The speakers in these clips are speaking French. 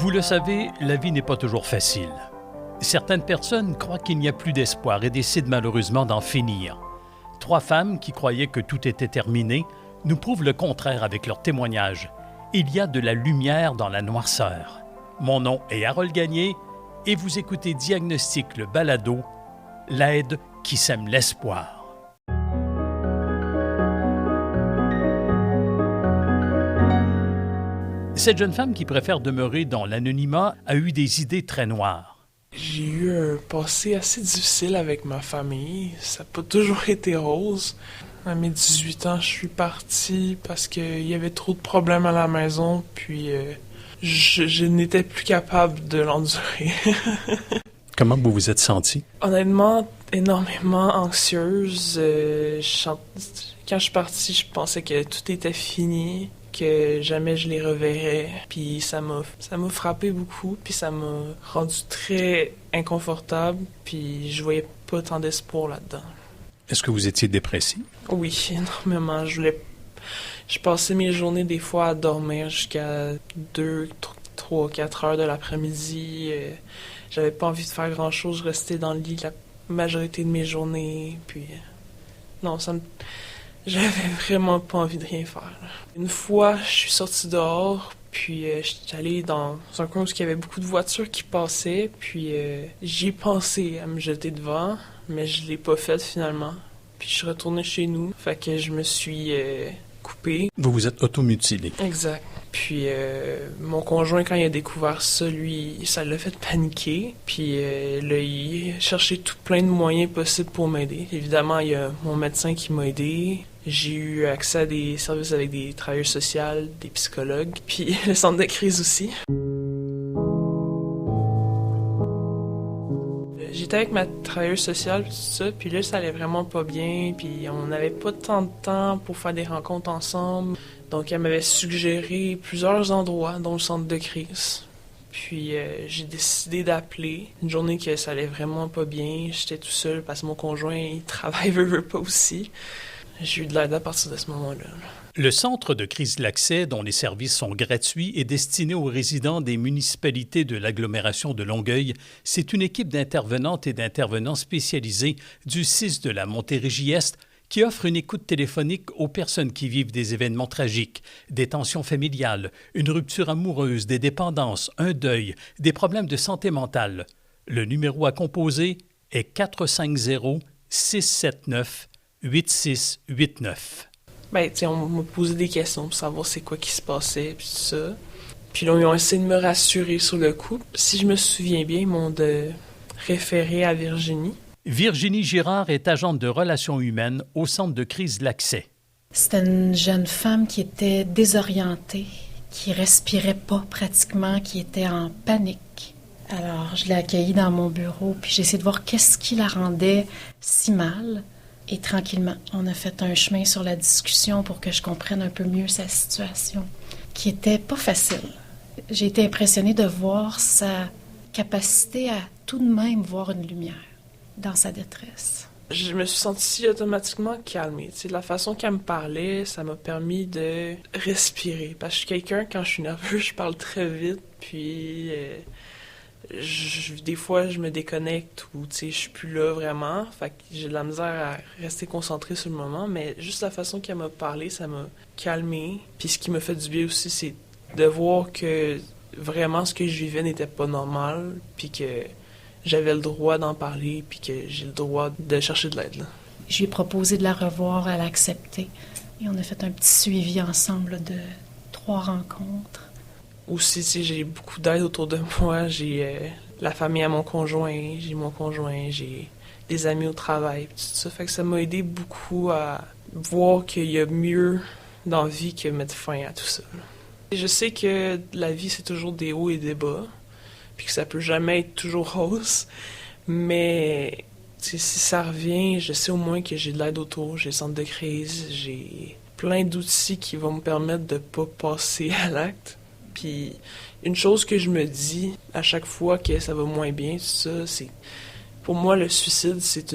Vous le savez, la vie n'est pas toujours facile. Certaines personnes croient qu'il n'y a plus d'espoir et décident malheureusement d'en finir. 3 femmes qui croyaient que tout était terminé nous prouvent le contraire avec leurs témoignages. Il y a de la lumière dans la noirceur. Mon nom est Harold Gagné et vous écoutez Diagnostic le balado, l'aide qui sème l'espoir. Cette jeune femme qui préfère demeurer dans l'anonymat a eu des idées très noires. J'ai eu un passé assez difficile avec ma famille. Ça n'a pas toujours été rose. À mes 18 ans, je suis parti parce qu'il y avait trop de problèmes à la maison, puis je n'étais plus capable de l'endurer. Comment vous vous êtes sentie? Honnêtement, énormément anxieuse. Quand je suis partie, je pensais que tout était fini, que jamais je les reverrais. Puis ça m'a frappé beaucoup, puis ça m'a rendu très inconfortable, puis je voyais pas tant d'espoir là-dedans. Est-ce que vous étiez dépressive? Oui, énormément. Je passais mes journées des fois à dormir jusqu'à 2, 3, 4 heures de l'après-midi. J'avais pas envie de faire grand-chose. Je restais dans le lit la majorité de mes journées. Puis non, j'avais vraiment pas envie de rien faire. Une fois, je suis sortie dehors, puis je suis allée dans un coin où il y avait beaucoup de voitures qui passaient, puis j'y ai pensé à me jeter devant, mais je l'ai pas fait finalement. Puis je suis retournée chez nous, fait que je me suis coupée. Vous vous êtes automutilée. Exact. Puis mon conjoint, quand il a découvert ça, lui, ça l'a fait paniquer. Puis là, il a cherché tout plein de moyens possibles pour m'aider. Évidemment, il y a mon médecin qui m'a aidé. J'ai eu accès à des services avec des travailleurs sociaux, des psychologues, puis le centre de crise aussi. J'étais avec ma travailleuse sociale, tout ça, puis là, ça allait vraiment pas bien, puis on n'avait pas tant de temps pour faire des rencontres ensemble. Donc, elle m'avait suggéré plusieurs endroits, dont le centre de crise. Puis, j'ai décidé d'appeler. Une journée que ça allait vraiment pas bien, j'étais tout seul parce que mon conjoint, il travaille, veut pas aussi. J'ai eu de l'aide à partir de ce moment-là. Le Centre de crise de l'accès, dont les services sont gratuits, est destiné aux résidents des municipalités de l'agglomération de Longueuil. C'est une équipe d'intervenantes et d'intervenants spécialisés du 6 de la Montérégie-Est qui offre une écoute téléphonique aux personnes qui vivent des événements tragiques, des tensions familiales, une rupture amoureuse, des dépendances, un deuil, des problèmes de santé mentale. Le numéro à composer est 450-679-8689. Ben, tu sais, on m'a posé des questions pour savoir c'est quoi qui se passait, puis tout ça. Puis là, ils ont essayé de me rassurer sur le coup. Si je me souviens bien, ils m'ont référé à Virginie. Virginie Girard est agente de relations humaines au Centre de crise de l'accès. C'était une jeune femme qui était désorientée, qui respirait pas pratiquement, qui était en panique. Alors, je l'ai accueillie dans mon bureau, puis j'ai essayé de voir qu'est-ce qui la rendait si mal. Et tranquillement, on a fait un chemin sur la discussion pour que je comprenne un peu mieux sa situation, qui était pas facile. J'ai été impressionnée de voir sa capacité à tout de même voir une lumière dans sa détresse. Je me suis sentie automatiquement calmée. Tu sais, la façon qu'elle me parlait, ça m'a permis de respirer. Parce que je suis quelqu'un, quand je suis nerveux, je parle très vite, puis des fois, je me déconnecte ou, tu sais, je suis plus là vraiment. Fait que j'ai de la misère à rester concentrée sur le moment, mais juste la façon qu'elle m'a parlé, ça m'a calmée. Puis ce qui m'a fait du bien aussi, c'est de voir que vraiment ce que je vivais n'était pas normal, puis que j'avais le droit d'en parler, puis que j'ai le droit de chercher de l'aide, là. Je lui ai proposé de la revoir, elle a accepté. Et on a fait un petit suivi ensemble de 3 rencontres. Aussi, tu sais, j'ai beaucoup d'aide autour de moi. J'ai la famille à mon conjoint, j'ai des amis au travail, tout ça. Fait que ça m'a aidé beaucoup à voir qu'il y a mieux dans la vie que mettre fin à tout ça. Je sais que la vie, c'est toujours des hauts et des bas, puis que ça peut jamais être toujours rose, mais si ça revient, je sais au moins que j'ai de l'aide autour, j'ai le centre de crise, j'ai plein d'outils qui vont me permettre de pas passer à l'acte. Puis une chose que je me dis à chaque fois que ça va moins bien, tout ça, c'est pour moi le suicide, c'est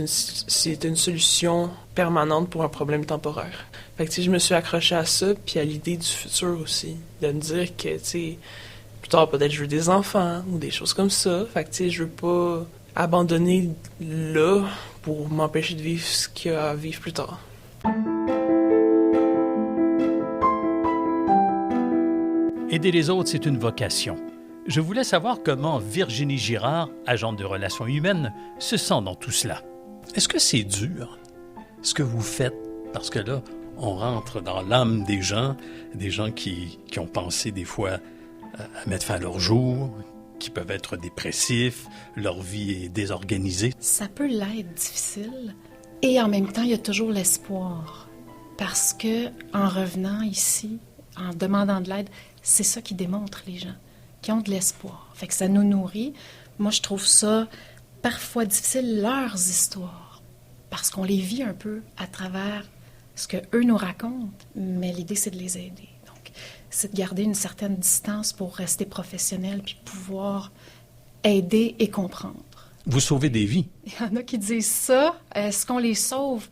une solution permanente pour un problème temporaire. Fait que tu sais, je me suis accrochée à ça, puis à l'idée du futur aussi, de me dire que tu sais, plus tard, peut-être je veux des enfants ou des choses comme ça. Fait que, tu sais, je veux pas abandonner là pour m'empêcher de vivre ce qu'il y a à vivre plus tard. Aider les autres, c'est une vocation. Je voulais savoir comment Virginie Girard, agente de relations humaines, se sent dans tout cela. Est-ce que c'est dur, ce que vous faites? Parce que là, on rentre dans l'âme des gens qui ont pensé des fois à mettre fin à leur jour, qui peuvent être dépressifs, leur vie est désorganisée. Ça peut l'être difficile et en même temps, il y a toujours l'espoir. Parce que en revenant ici, en demandant de l'aide, c'est ça qui démontre les gens, qui ont de l'espoir. Fait que ça nous nourrit. Moi, je trouve ça parfois difficile, leurs histoires, parce qu'on les vit un peu à travers ce qu'eux nous racontent, mais l'idée, c'est de les aider. Donc, c'est de garder une certaine distance pour rester professionnel puis pouvoir aider et comprendre. Vous sauvez des vies. Il y en a qui disent ça. Est-ce qu'on les sauve?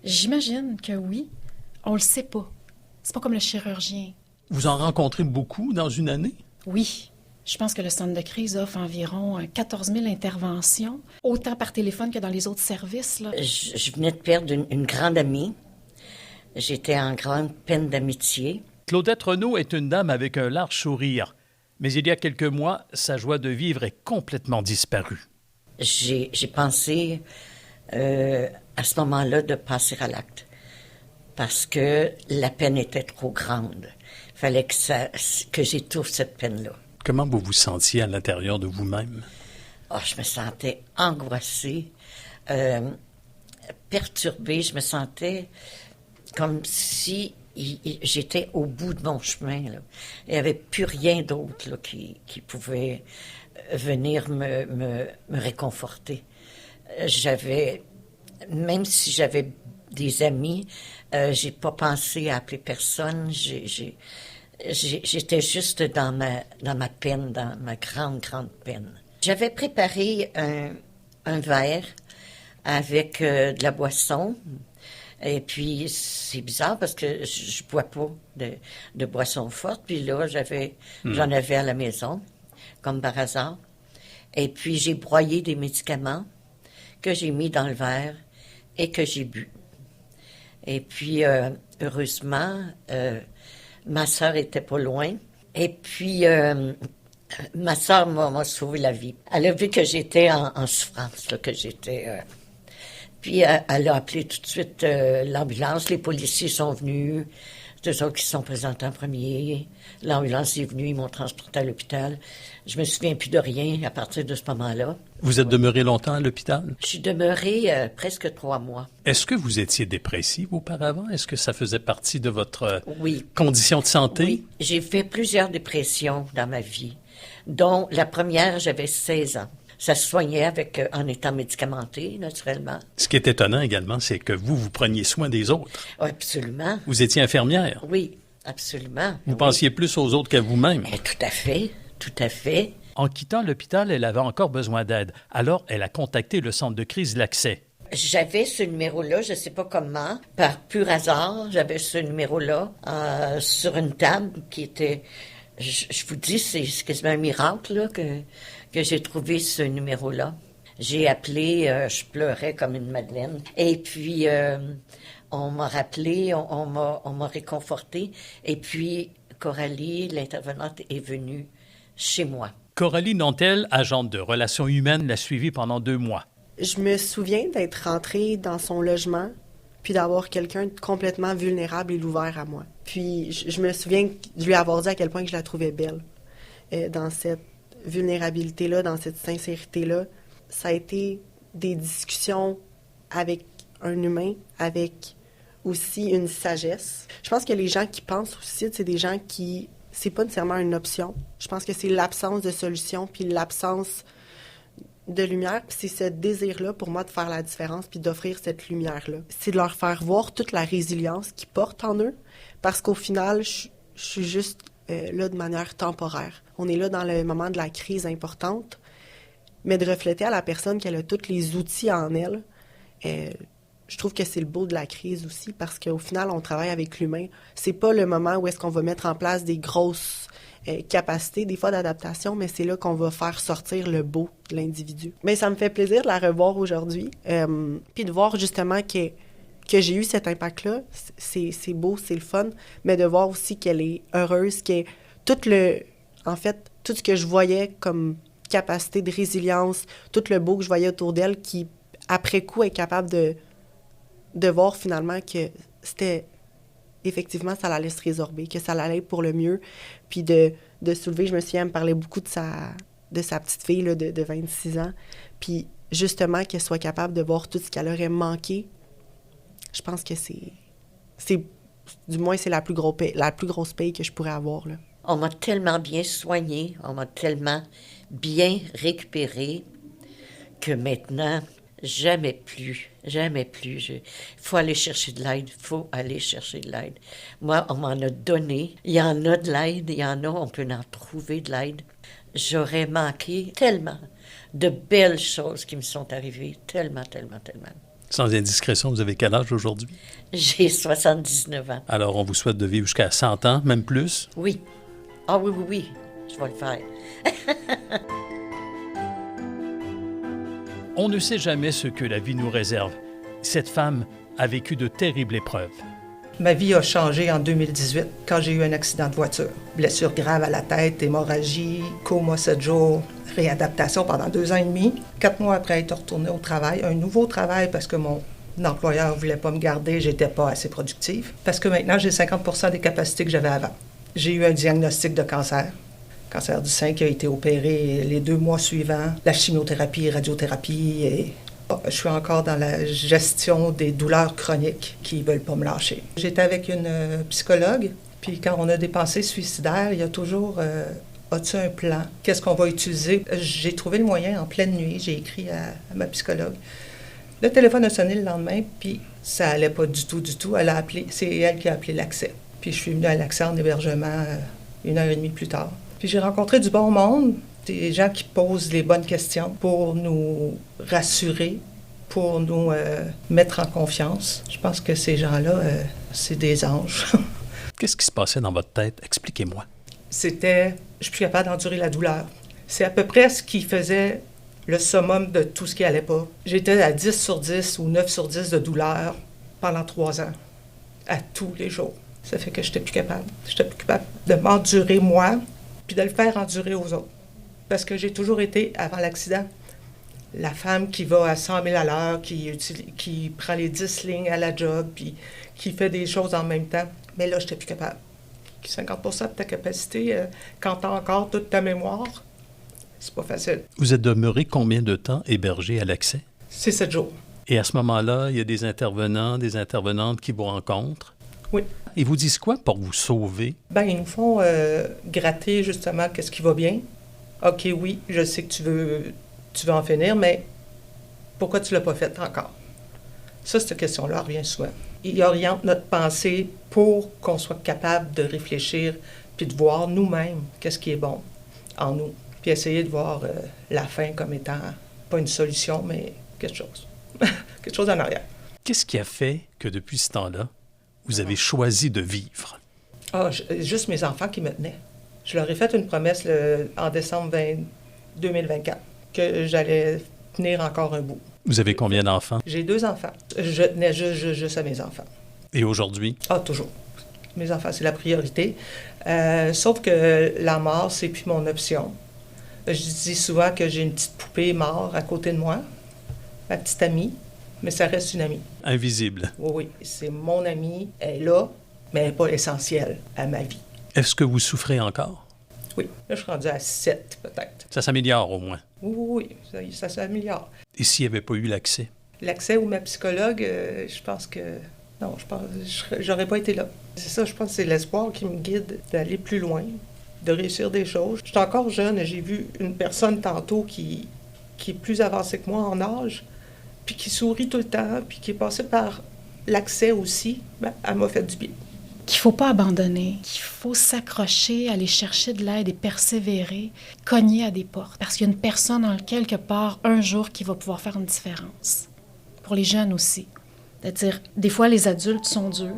J'imagine que oui. On le sait pas. C'est pas comme le chirurgien. Vous en rencontrez beaucoup dans une année? Oui. Je pense que le centre de crise offre environ 14 000 interventions, autant par téléphone que dans les autres services. Là. Je venais de perdre une grande amie. J'étais en grande peine d'amitié. Claudette Renaud est une dame avec un large sourire. Mais il y a quelques mois, sa joie de vivre est complètement disparue. J'ai pensé à ce moment-là de passer à l'acte. Parce que la peine était trop grande. Il fallait que j'étouffe cette peine-là. Comment vous vous sentiez à l'intérieur de vous-même? Oh, je me sentais angoissée, perturbée. Je me sentais comme si j'étais au bout de mon chemin. Là. Il n'y avait plus rien d'autre là, qui pouvait venir me réconforter. Même si j'avais des amis, j'ai pas pensé à appeler personne. J'étais juste dans ma peine, dans ma grande, grande peine. J'avais préparé un verre avec de la boisson. Et puis, c'est bizarre parce que je bois pas de boisson forte. Puis là, j'en avais à la maison, comme par hasard. Et puis, j'ai broyé des médicaments que j'ai mis dans le verre et que j'ai bu. Et puis, heureusement, ma sœur était pas loin. Et puis, ma sœur m'a sauvé la vie. Elle a vu que j'étais en souffrance, là, que j'étais... Puis, elle a appelé tout de suite l'ambulance. Les policiers sont venus. C'est eux autres qui se sont présentés en premier. L'ambulance est venue, ils m'ont transporté à l'hôpital. Je me souviens plus de rien à partir de ce moment-là. Vous êtes demeuré longtemps à l'hôpital? Je suis demeurée presque 3 mois. Est-ce que vous étiez dépressive auparavant? Est-ce que ça faisait partie de votre Oui. condition de santé? Oui, j'ai fait plusieurs dépressions dans ma vie, dont la première, j'avais 16 ans. Ça se soignait en étant médicamenté, naturellement. Ce qui est étonnant également, c'est que vous preniez soin des autres. Absolument. Vous étiez infirmière. Oui, absolument. Vous pensiez plus aux autres qu'à vous-même. Tout à fait, tout à fait. En quittant l'hôpital, elle avait encore besoin d'aide. Alors, elle a contacté le centre de crise L'Accès. J'avais ce numéro-là, je ne sais pas comment, par pur hasard, j'avais ce numéro-là sur une table qui était... Je vous dis, c'est quasiment un miracle là, que j'ai trouvé ce numéro-là. J'ai appelé, je pleurais comme une madeleine. Et puis, on m'a rappelé, on m'a réconforté. Et puis, Coralie, l'intervenante, est venue chez moi. Coralie Nantel, agente de relations humaines, l'a suivie pendant 2 mois. Je me souviens d'être rentrée dans son logement puis d'avoir quelqu'un de complètement vulnérable et ouvert à moi. Puis je me souviens de lui avoir dit à quel point que je la trouvais belle. Dans cette vulnérabilité-là, dans cette sincérité-là, ça a été des discussions avec un humain, avec aussi une sagesse. Je pense que les gens qui pensent au suicide, c'est des gens qui... C'est pas nécessairement une option. Je pense que c'est l'absence de solution puis l'absence de lumière, puis c'est ce désir-là pour moi de faire la différence puis d'offrir cette lumière-là. C'est de leur faire voir toute la résilience qu'ils portent en eux, parce qu'au final, je suis juste là de manière temporaire. On est là dans le moment de la crise importante, mais de refléter à la personne qu'elle a tous les outils en elle, je trouve que c'est le beau de la crise aussi, parce qu'au final, on travaille avec l'humain. C'est pas le moment où est-ce qu'on va mettre en place des grosses capacités, des fois d'adaptation, mais c'est là qu'on va faire sortir le beau de l'individu. Mais ça me fait plaisir de la revoir aujourd'hui, puis de voir justement que j'ai eu cet impact-là. C'est beau, c'est le fun, mais de voir aussi qu'elle est heureuse, qu'elle en fait, tout ce que je voyais comme capacité de résilience, tout le beau que je voyais autour d'elle, qui, après coup, est capable de voir finalement que c'était... Effectivement, ça allait se résorber, que ça allait pour le mieux, puis de soulever. Je me souviens, elle me parlait beaucoup de sa petite fille là, de 26 ans, puis justement, qu'elle soit capable de voir tout ce qu'elle aurait manqué. Je pense que du moins, c'est la plus grosse paye que je pourrais avoir, là. On m'a tellement bien soignée, on m'a tellement bien récupérée que maintenant, jamais plus. Il faut aller chercher de l'aide, Moi, on m'en a donné. Il y en a de l'aide, on peut en trouver de l'aide. J'aurais manqué tellement de belles choses qui me sont arrivées, tellement. Sans indiscrétion, vous avez quel âge aujourd'hui? J'ai 79 ans. Alors, on vous souhaite de vivre jusqu'à 100 ans, même plus? Oui. Ah oui, je vais le faire. On ne sait jamais ce que la vie nous réserve. Cette femme a vécu de terribles épreuves. Ma vie a changé en 2018 quand j'ai eu un accident de voiture. Blessure grave à la tête, hémorragie, coma 7 jours, réadaptation pendant 2 ans et demi. 4 mois après être retournée au travail, un nouveau travail parce que mon employeur ne voulait pas me garder, j'étais pas assez productive. Parce que maintenant, j'ai 50% des capacités que j'avais avant. J'ai eu un diagnostic de cancer du sein qui a été opéré les 2 mois suivants, la chimiothérapie, radiothérapie, et je suis encore dans la gestion des douleurs chroniques qui ne veulent pas me lâcher. J'étais avec une psychologue, puis quand on a des pensées suicidaires, il y a toujours as-tu un plan? Qu'est-ce qu'on va utiliser? J'ai trouvé le moyen en pleine nuit, j'ai écrit à ma psychologue. Le téléphone a sonné le lendemain, puis ça allait pas du tout. Elle a appelé, c'est elle qui a appelé l'accès. Puis je suis venue à l'accès en hébergement 1h30 plus tard. Puis j'ai rencontré du bon monde, des gens qui posent les bonnes questions pour nous rassurer, pour nous mettre en confiance. Je pense que ces gens-là, c'est des anges. Qu'est-ce qui se passait dans votre tête? Expliquez-moi. C'était, je suis plus capable d'endurer la douleur. C'est à peu près ce qui faisait le summum de tout ce qui allait pas. J'étais à 10 sur 10 ou 9 sur 10 de douleur pendant 3 ans, à tous les jours. Ça fait que j'étais plus capable. J'étais plus capable de m'endurer moi, puis de le faire endurer aux autres. Parce que j'ai toujours été, avant l'accident, la femme qui va à 100 000 à l'heure, qui prend les 10 lignes à la job, puis qui fait des choses en même temps. Mais là, j'étais plus capable. 50% de ta capacité, quand tu as encore toute ta mémoire, c'est pas facile. Vous êtes demeuré combien de temps hébergé à l'accès? C'est 7 jours. Et à ce moment-là, il y a des intervenants, des intervenantes qui vous rencontrent? Oui. Ils vous disent quoi pour vous sauver? Ils nous font gratter justement qu'est-ce qui va bien. OK, oui, je sais que tu veux en finir, mais pourquoi tu l'as pas fait encore? Ça, cette question-là revient souvent. Ils orientent notre pensée pour qu'on soit capable de réfléchir puis de voir nous-mêmes qu'est-ce qui est bon en nous. Puis essayer de voir la fin comme étant pas une solution, mais quelque chose. Quelque chose en arrière. Qu'est-ce qui a fait que depuis ce temps-là, vous avez choisi de vivre? Juste mes enfants qui me tenaient. Je leur ai fait une promesse en décembre 2024 que j'allais tenir encore un bout. Vous avez combien d'enfants? J'ai 2 enfants. Je tenais juste à mes enfants. Et aujourd'hui? Toujours. Mes enfants, c'est la priorité. Sauf que la mort, c'est plus mon option. Je dis souvent que j'ai une petite poupée mort à côté de moi, ma petite amie, mais ça reste une amie. Invisible. Oui, c'est mon amie. Elle est là, mais elle n'est pas essentielle à ma vie. Est-ce que vous souffrez encore? Oui. Là, je suis rendue à 7, peut-être. Ça s'améliore au moins? Oui, ça s'améliore. Et s'il n'y avait pas eu l'accès? L'accès ou ma psychologue, je pense que... Non, j'aurais pas été là. C'est ça, je pense que c'est l'espoir qui me guide d'aller plus loin, de réussir des choses. Je suis encore jeune, j'ai vu une personne tantôt qui est plus avancée que moi en âge, puis qui sourit tout le temps, puis qui est passée par l'accès aussi. Elle m'a fait du bien. Qu'il ne faut pas abandonner, qu'il faut s'accrocher, aller chercher de l'aide et persévérer, cogner à des portes. Parce qu'il y a une personne en quelque part, un jour, qui va pouvoir faire une différence. Pour les jeunes aussi. C'est-à-dire, des fois, les adultes sont durs,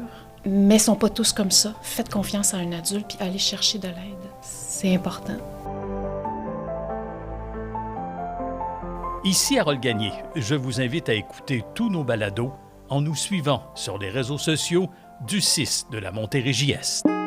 mais ils ne sont pas tous comme ça. Faites confiance à un adulte, puis allez chercher de l'aide. c'est important. Ici Harold Gagné, je vous invite à écouter tous nos balados en nous suivant sur les réseaux sociaux du CIS de la Montérégie-Est.